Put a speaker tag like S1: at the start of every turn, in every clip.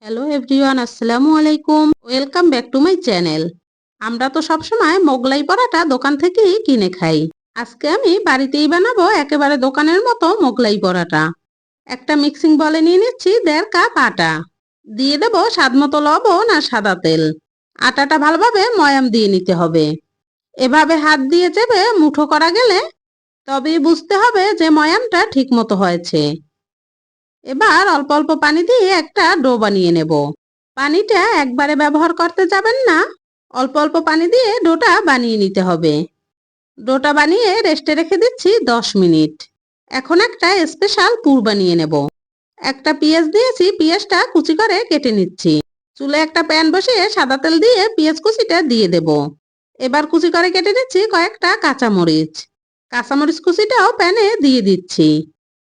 S1: Hello everyone, আসসালামু আলাইকুম। Welcome back to my channel. আমরা তো সবসময় মোগলাই পরাটা দোকান থেকেই কিনে খাই। আজকে আমি বাড়িতেই বানাবো একেবারে দোকানের মতো মোগলাই পরাটা। একটা মিক্সিং বলে নিয়ে নিচ্ছি 1.5 কাপ আটা। দিয়ে দেবো স্বাদ মতো লবণ আর সাদা তেল। আটাটা ভালোভাবে ময়াম দিয়ে নিতে হবে। এভাবে হাত দিয়ে চেপে মুঠো করা গেলে তবেই বুঝতে হবে যে ময়ামটা ঠিক মতো হয়েছে। এবার অল্প অল্প পানি দিয়ে একটা ডো বানিয়ে নেব। পানিটা একবারে ব্যবহার করতে যাবেন না, অল্প অল্প পানি দিয়ে ডোটা বানিয়ে নিতে হবে। ডোটা বানিয়ে রেস্টে রেখে দিচ্ছি 10 মিনিট। এখন একটা স্পেশাল পুর বানিয়ে নেব। একটা পেঁয়াজ দিয়েছি, পেঁয়াজটা কুচি করে কেটে নিচ্ছি। চুলে একটা প্যান বসিয়ে সাদা তেল দিয়ে পেঁয়াজ কুচিটা দিয়ে দেব। এবার কুচি করে কেটে নিচ্ছি কয়েকটা কাঁচামরিচ। কাঁচামরিচ কুচিটাও প্যানে দিয়ে দিচ্ছি।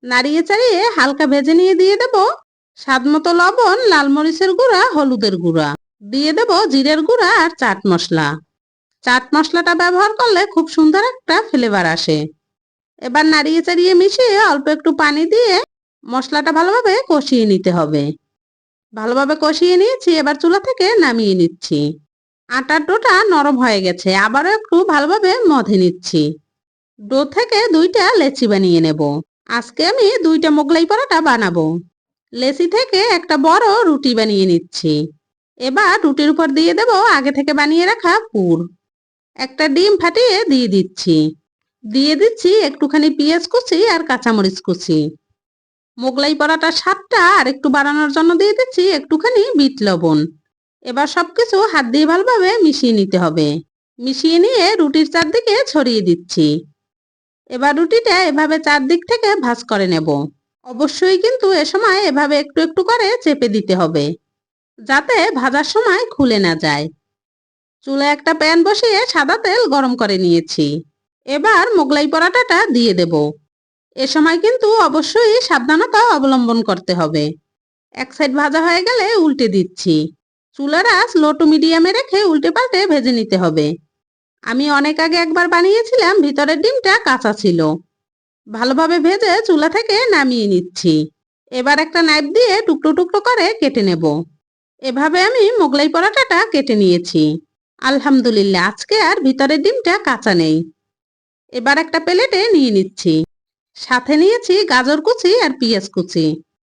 S1: নাড়িয়ে চাড়িয়ে হালকা ভেজে নিয়ে দিয়ে দেব স্বাদ মতো লবণ, লাল মরিচের গুঁড়া, হলুদের গুঁড়া। দিয়ে দেব জিরের গুঁড়া আর চাট মশলা। চাট মশলাটা ব্যবহার করলে খুব সুন্দর একটা ফ্লেভার আসে। এবার নাড়িয়ে চাড়িয়ে মিশিয়ে অল্প একটু পানি দিয়ে মশলাটা ভালোভাবে কষিয়ে নিতে হবে। ভালোভাবে কষিয়ে নিয়েছি, এবার চুলা থেকে নামিয়ে নিচ্ছি। আটার ডোটা নরম হয়ে গেছে, আবারও একটু ভালোভাবে মধে নিচ্ছি। ডো থেকে 2টা লেচি বানিয়ে নেব। আজকে আমি 2টা মোগলাই পরোটা বানাবো। লেচি থেকে একটা বড় রুটি বানিয়ে নিচ্ছি। এবার রুটির উপর দিয়ে দেব আগে থেকে বানিয়ে রাখা পুর। একটা ডিম ফাটিয়ে দিয়ে দিচ্ছি। দিয়ে দিচ্ছি একটুখানি পেঁয়াজ কুচি আর কাঁচামরিচ কুচি। মোগলাই পরোটার স্বাদটা আর একটু বাড়ানোর জন্য দিয়ে দিচ্ছি একটুখানি বিট লবণ। এবার সবকিছু হাত দিয়ে ভালোভাবে মিশিয়ে নিতে হবে। মিশিয়ে নিয়ে রুটির চারদিকে ছড়িয়ে দিচ্ছি। এবার রুটিটা এভাবে চারদিক থেকে ভাঁজ করে নেব। অবশ্যই কিন্তু এ সময় এভাবে একটু একটু করে চেপে দিতে হবে, যাতে ভাজার সময় খুলে না যায়। চুলায় একটা প্যান বসিয়ে সাদা তেল গরম করে নিয়েছি। এবার মোগলাই পরোটাটা দিয়ে দেব। এ সময় কিন্তু অবশ্যই সাবধানতা অবলম্বন করতে হবে। এক সাইড ভাজা হয়ে গেলে উল্টে দিচ্ছি। চুলার আঁচ লো টু মিডিয়ামে রেখে উল্টে পাল্টে ভেজে নিতে হবে। আমি অনেক আগে একবার বানিয়েছিলাম, ভিতরের ডিমটা কাঁচা ছিল। ভালোভাবে ভেজে চুলা থেকে নামিয়ে নিচ্ছি। এবার একটা নাইফ দিয়ে টুকরো টুকরো করে কেটে নেব। এভাবে আমি মোগলাই পরোটাটা কেটে নিয়েছি। আলহামদুলিল্লাহ, আজকে আর ভিতরের ডিমটা কাঁচা নেই। এবার একটা প্লেটে নিয়ে নিচ্ছি। সাথে নিয়েছি গাজর কুচি আর পেঁয়াজ কুচি।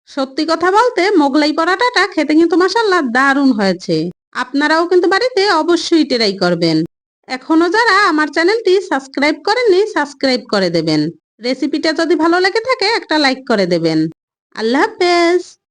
S1: সত্যি কথা বলতে মোগলাই পরোটাটা খেতে কিন্তু মাশাআল্লাহ দারুণ হয়েছে। আপনারাও কিন্তু বাড়িতে অবশ্যই ট্রাই করবেন। এখনো যারা আমার চ্যানেলটি সাবস্ক্রাইব করেননি, সাবস্ক্রাইব করে দেবেন। রেসিপিটা যদি ভালো লেগে থাকে একটা লাইক করে দেবেন। আল্লাহ হাফেজ।